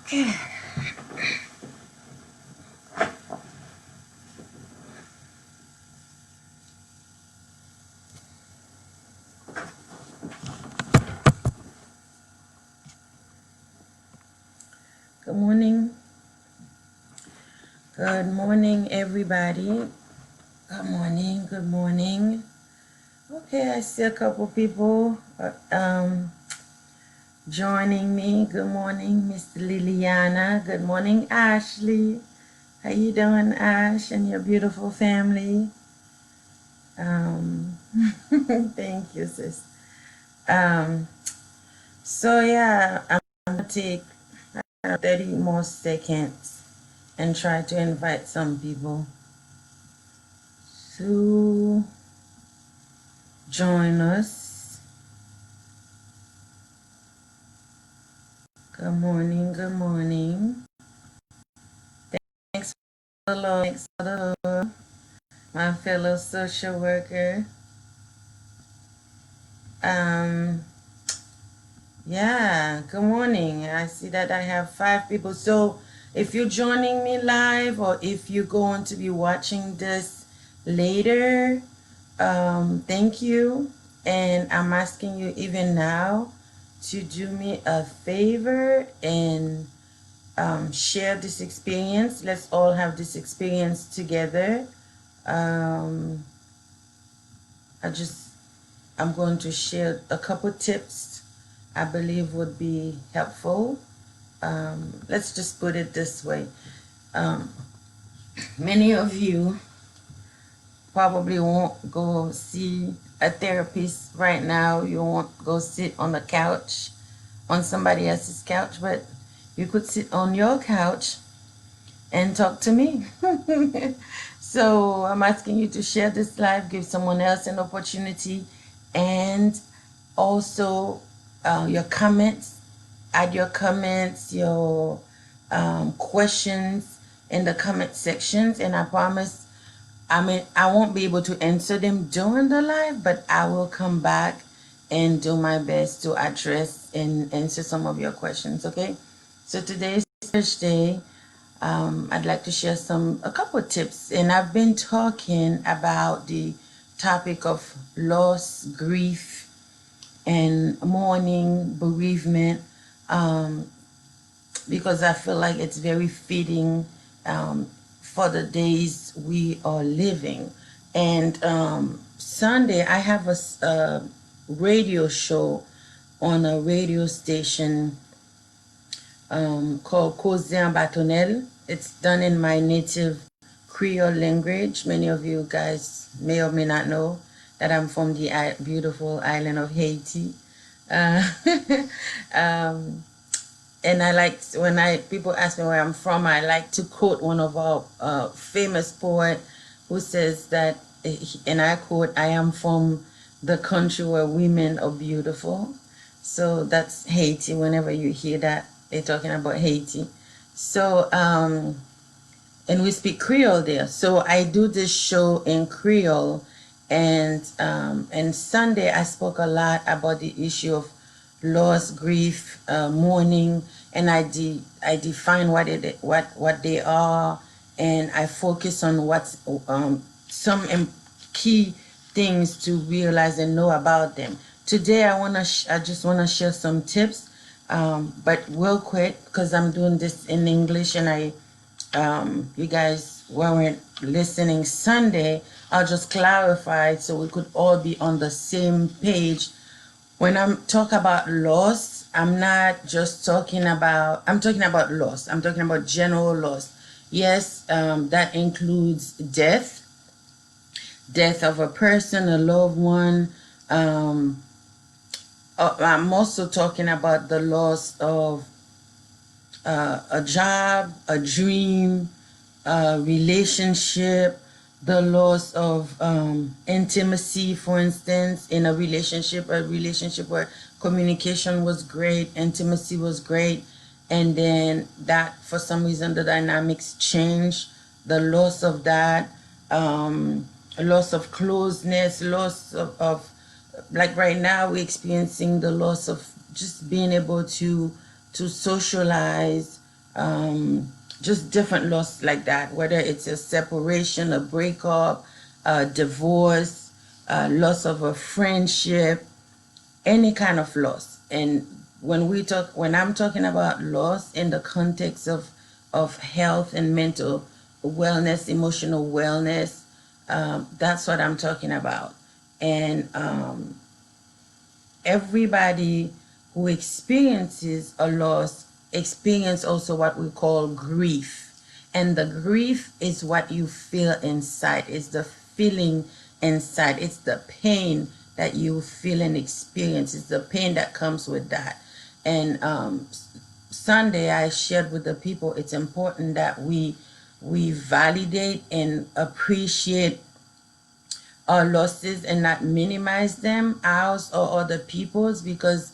Okay. Good morning. Good morning, everybody. Good morning. Good morning. Okay, I see a couple people joining me. Good morning, Miss Liliana. Good morning, Ashley. How you doing, Ash, and your beautiful family? Um, thank you, sis. Um, so yeah, I'm gonna take 30 more seconds and try to invite some people to join us. Good morning, good morning. Thanks for the love, thanks for the love, my fellow social worker. Um, yeah, good morning. I see that I have 5 people. So if you're joining me live or if you're going to be watching this later, thank you. And I'm asking you even now to do me a favor and share this experience. Let's all have this experience together. Um, I'm going to share a couple tips I believe would be helpful. Let's just put it this way. Um, many of you probably won't go see a therapist right now. You won't go sit on the couch, on somebody else's couch, but you could sit on your couch and talk to me. So I'm asking you to share this live, give someone else an opportunity, and also your comments, add your comments, your questions in the comment sections, and I promise, I won't be able to answer them during the live, but I will come back and do my best to address and answer some of your questions, okay? So today is Thursday. I'd like to share a couple of tips, and I've been talking about the topic of loss, grief, and mourning, bereavement, um, because I feel like it's very fitting for the days we are living. And Sunday, I have a radio show on a radio station called Cousin Batonel. It's done in my native Creole language. Many of you guys may or may not know that I'm from the beautiful island of Haiti. Uh, um, and I like when people ask me where I'm from, I like to quote one of our famous poet who says that, and I quote, "I am from the country where women are beautiful." So that's Haiti. Whenever you hear that, they're talking about Haiti. So and we speak Creole there. So I do this show in Creole, and Sunday I spoke a lot about the issue of loss, grief, mourning, and I define what they are, and I focus on what's some key things to realize and know about them. Today I just wanna share some tips, but real quick because I'm doing this in English and you guys weren't listening Sunday, I'll just clarify so we could all be on the same page. When I'm talking about loss, I'm not just I'm talking about loss. I'm talking about general loss. Yes, that includes death of a person, a loved one. I'm also talking about the loss of a job, a dream, relationship, the loss of intimacy, for instance, in a relationship where communication was great, intimacy was great, and then that for some reason the dynamics changed, the loss of that, loss of closeness, loss of like right now we're experiencing the loss of just being able to socialize just different loss like that, whether it's a separation, a breakup, a divorce, loss of a friendship, any kind of loss. And when I'm talking about loss in the context of health and mental wellness, emotional wellness, that's what I'm talking about. And everybody who experiences a loss experience also what we call grief. And the grief is what you feel inside. It's the feeling inside. It's the pain that you feel and experience. It's the pain that comes with that. And Sunday I shared with the people it's important that we validate and appreciate our losses and not minimize them, ours or other people's, because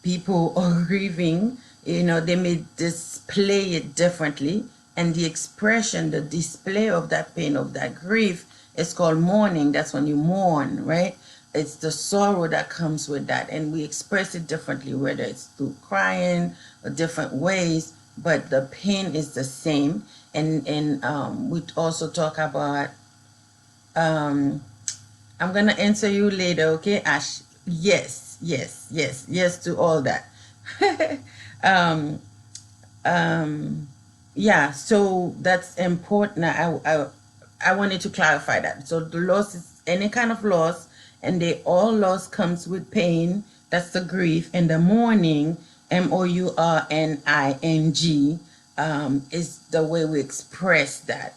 people are grieving, they may display it differently. And the expression, the display of that pain, of that grief, is called mourning. That's when you mourn, right? It's the sorrow that comes with that. And we express it differently, whether it's through crying or different ways, but the pain is the same. And we also talk about, I'm going to answer you later, okay, Ash? Yes, yes, yes, yes to all that. Yeah, so that's important. I wanted to clarify that. So the loss is any kind of loss, and all loss comes with pain. That's the grief. And the mourning, mourning, is the way we express that.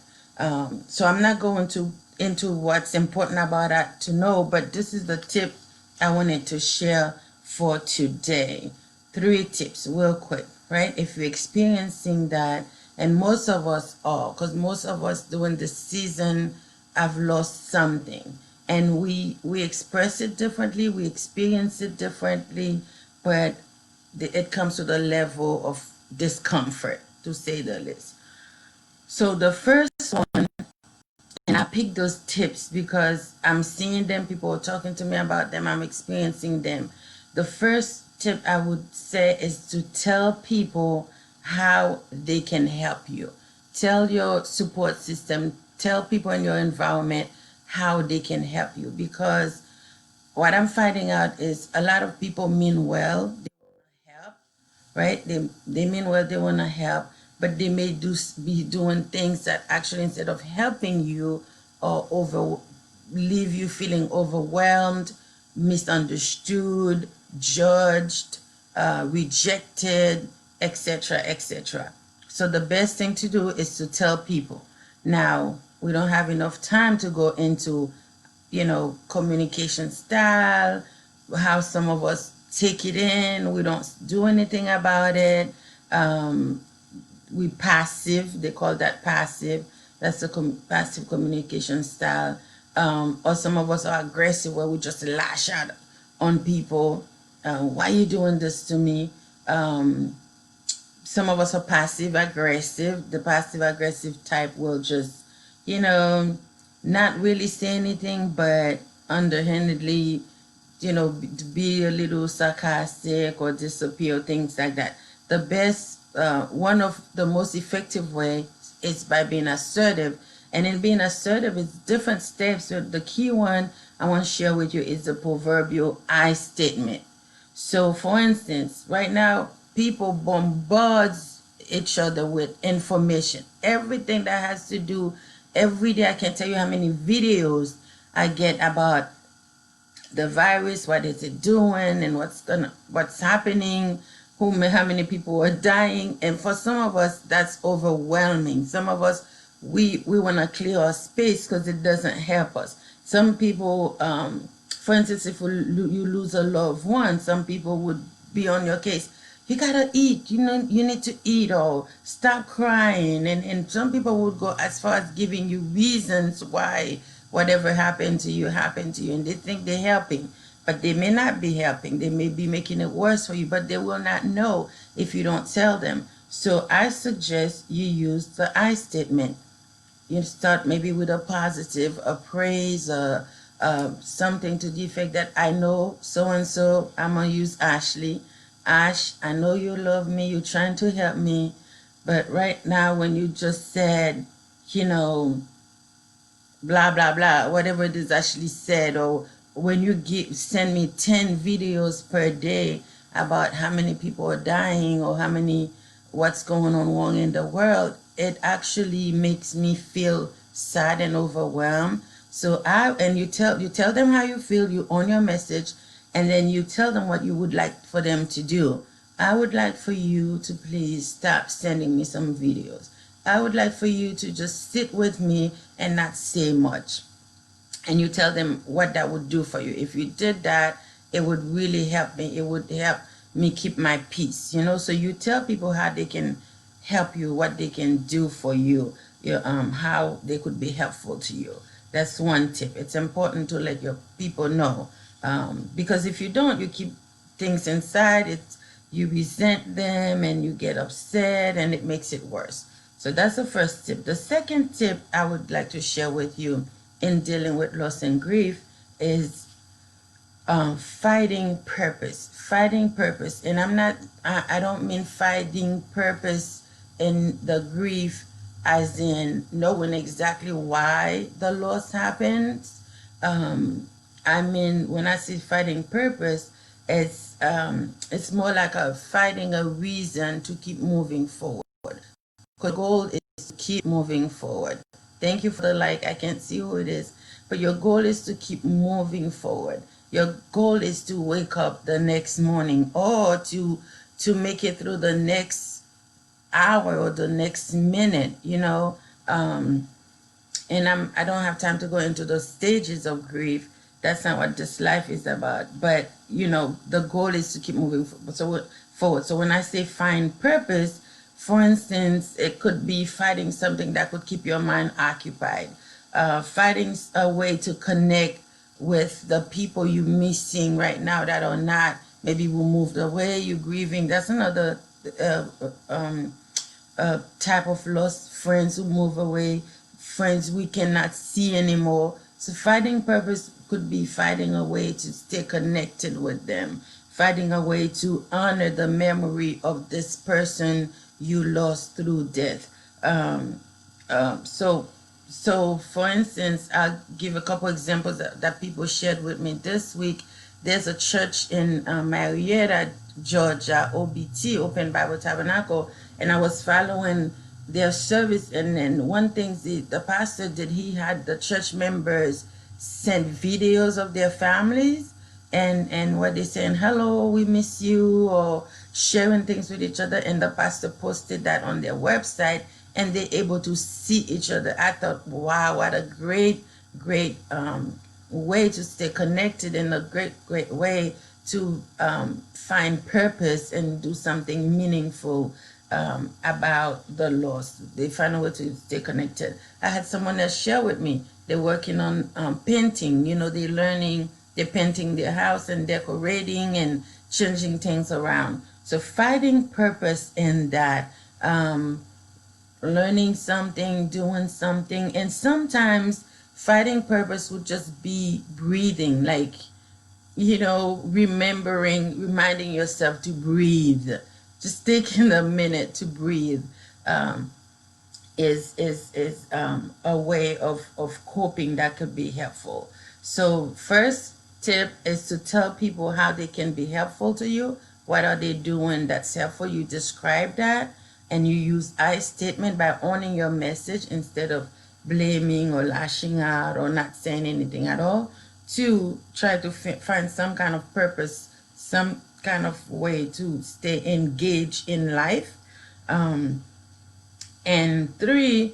So I'm not going into what's important about that to know, but this is the tip I wanted to share for today. 3 tips real quick, right? If you're experiencing that, and most of us are, because most of us during this season have lost something, and we express it differently, we experience it differently, but it comes to the level of discomfort, to say the least. So the first one, and I picked those tips because I'm seeing them, people are talking to me about them, I'm experiencing them. The first tip I would say is to tell people how they can help you. Tell your support system, tell people in your environment how they can help you, because what I'm finding out is a lot of people mean well, they want to help, right? They mean well, they want to help, but they may be doing things that actually, instead of helping you, or leave you feeling overwhelmed, misunderstood, judged, rejected, etc., etc. So the best thing to do is to tell people. Now, we don't have enough time to go into, communication style, how some of us take it in, we don't do anything about it. We passive, they call that passive. That's a passive communication style. Or some of us are aggressive, where we just lash out on people. Why are you doing this to me? Some of us are passive aggressive. The passive aggressive type will just, not really say anything, but underhandedly, be a little sarcastic or disappear, things like that. The best, one of the most effective way is by being assertive. And in being assertive, it's different steps. So the key one I want to share with you is the proverbial I statement. So for instance, right now, people bombards each other with information. Everything that has to do, every day I can tell you how many videos I get about the virus, what is it doing, and what's happening, how many people are dying. And for some of us, that's overwhelming. Some of us, we want to clear our space because it doesn't help us. Some people, for instance, if you lose a loved one, some people would be on your case. You gotta eat, you need to eat, or stop crying. And some people would go as far as giving you reasons why whatever happened to you, and they think they're helping, but they may not be helping. They may be making it worse for you, but they will not know if you don't tell them. So I suggest you use the I statement. You start maybe with a positive, a praise, something to the effect that I know so-and-so, I'm going to use Ashley. Ash, I know you love me, you're trying to help me. But right now, when you just said, you know, blah blah blah, whatever it is actually said, or when you send me 10 videos per day about how many people are dying or how many what's going on wrong in the world, it actually makes me feel sad and overwhelmed. So you tell them how you feel, you own your message, and then you tell them what you would like for them to do. I would like for you to please stop sending me some videos. I would like for you to just sit with me and not say much. And you tell them what that would do for you. If you did that, it would really help me. It would help me keep my peace, So you tell people how they can help you, what they can do for you, how they could be helpful to you. That's one tip. It's important to let your people know, because if you don't, you keep things inside. You resent them and you get upset, and it makes it worse. So that's the first tip. The second tip I would like to share with you in dealing with loss and grief is fighting purpose. Fighting purpose. And I don't mean fighting purpose in the grief as in knowing exactly why the loss happens. I mean, when I say fighting purpose, it's more like fighting a reason to keep moving forward. The goal is to keep moving forward. Thank you for the like. I can't see who it is, but your goal is to keep moving forward. Your goal is to wake up the next morning, or to make it through the next hour or the next minute. And I don't have time to go into the stages of grief. That's not what this life is about. But the goal is to keep moving forward. So when I say find purpose, for instance, it could be fighting something that could keep your mind occupied, fighting a way to connect with the people you're missing right now that are not, maybe who moved away, you're grieving. That's another type of lost friends who move away, friends we cannot see anymore. So fighting purpose could be fighting a way to stay connected with them, finding a way to honor the memory of this person you lost through death. So for instance, I'll give a couple examples that people shared with me this week. There's a church in Marietta, Georgia, OBT, Open Bible Tabernacle, and I was following their service, and then one thing the pastor did, he had the church members send videos of their families, and what they saying, hello, we miss you, or sharing things with each other, and the pastor posted that on their website, and they're able to see each other. I thought, wow, what a great way to stay connected, and a great way to find purpose and do something meaningful about the loss. They find a way to stay connected. I had someone else share with me, they're working on painting. They're painting their house and decorating and changing things around. So finding purpose in that, learning something, doing something, and sometimes finding purpose would just be breathing, like, reminding yourself to breathe. Just taking a minute to breathe is a way of coping that could be helpful. So first tip is to tell people how they can be helpful to you. What are they doing that's helpful? You describe that, and you use I statement by owning your message instead of blaming or lashing out or not saying anything at all. Two, try to find some kind of purpose, some kind of way to stay engaged in life. And three,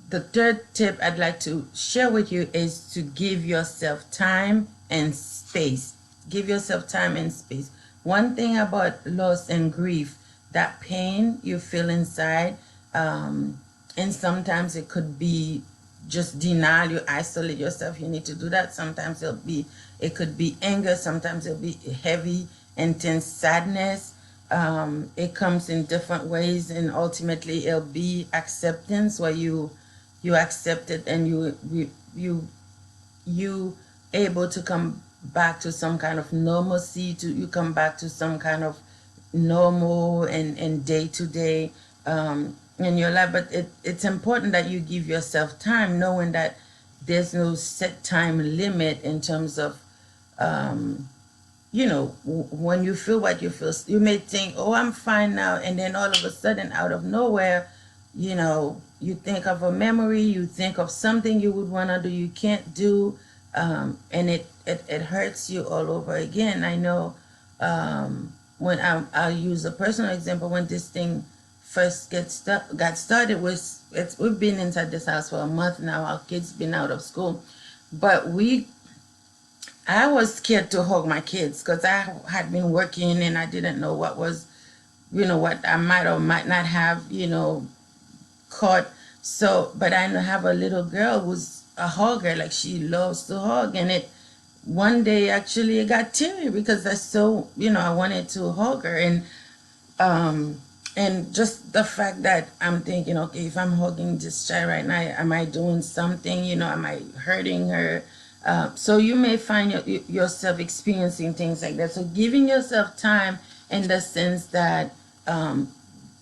the third tip I'd like to share with you is to give yourself time and space. Give yourself time and space. One thing about loss and grief, that pain you feel inside, and sometimes it could be just denial, you isolate yourself, you need to do that. Sometimes it could be anger, sometimes it'll be heavy, intense sadness. It comes in different ways, and ultimately it'll be acceptance, where you accept it, and you able to come back to some kind of normalcy, you come back to some kind of normal and day to day. in your life, but it's important that you give yourself time, knowing that there's no set time limit in terms of, you know, when you feel what you feel. You may think, oh, I'm fine now, and then all of a sudden, out of nowhere, you know, you think of a memory, you think of something you would want to do, you can't do, and it hurts you all over again. I know, when I'll use a personal example, when this thing first got started, we've been inside this house for a month now. Our kids been out of school, but I was scared to hug my kids because I had been working and I didn't know what was, you know, what I might or might not have, you know, caught. So, but I have a little girl who's a hugger, like she loves to hug, and one day actually it got teary because I so, you know, I wanted to hug her, and just the fact that I'm thinking, okay, if I'm hugging this child right now, am I doing something? You know, am I hurting her? So you may find yourself experiencing things like that. So giving yourself time in the sense that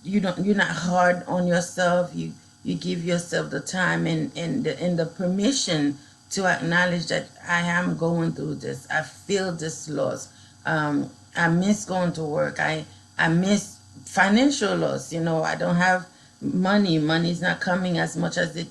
you're not hard on yourself. You give yourself the time and the permission to acknowledge that I am going through this. I feel this loss. I miss going to work. I miss financial loss. You know, I don't have money. Money's not coming as much as it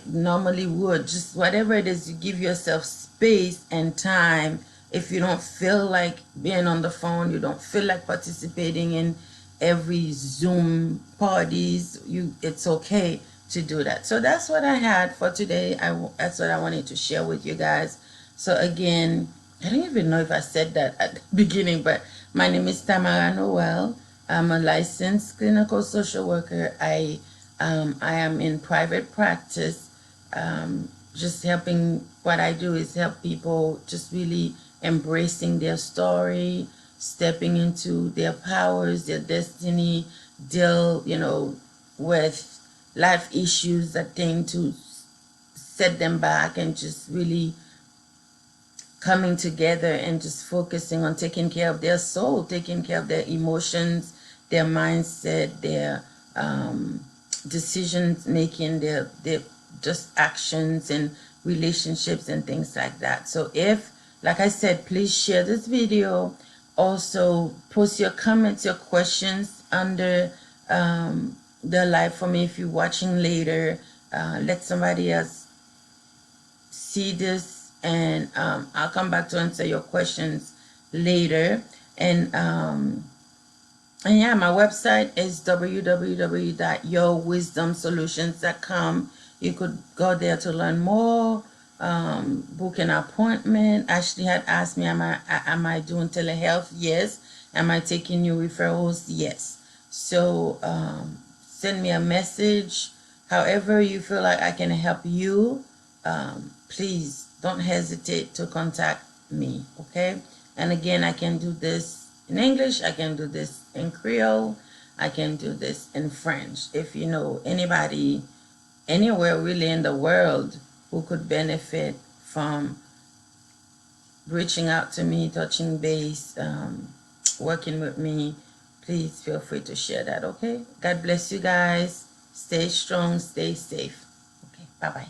normally would. Just whatever it is, you give yourself space and time. If you don't feel like being on the phone, you don't feel like participating in every Zoom parties, it's okay to do that. So that's what I had for today. That's what I wanted to share with you guys. So again, I don't even know if I said that at the beginning, but my name is Tamara Noel. I'm a licensed clinical social worker. I am in private practice. Just helping, what I do is help people just really embracing their story, stepping into their powers, their destiny, deal, you know, with life issues that tend to set them back, and just really coming together and just focusing on taking care of their soul, taking care of their emotions, their mindset, their decisions making, their just actions and relationships and things like that. So if, like I said, please share this video. Also post your comments, your questions under the live for me if you're watching later. Let somebody else see this, and I'll come back to answer your questions later. And yeah, my website is www.yourwisdomsolutions.com. You could go there to learn more, book an appointment. Ashley had asked me, am I doing telehealth? Yes. Am I taking new referrals? Yes. So send me a message. However you feel like I can help you, please don't hesitate to contact me, okay? And again, I can do this in English, I can do this in Creole, I can do this in French. If you know anybody anywhere really in the world who could benefit from reaching out to me, touching base, working with me, please feel free to share that, okay? God bless you guys. Stay strong, stay safe. Okay, bye-bye.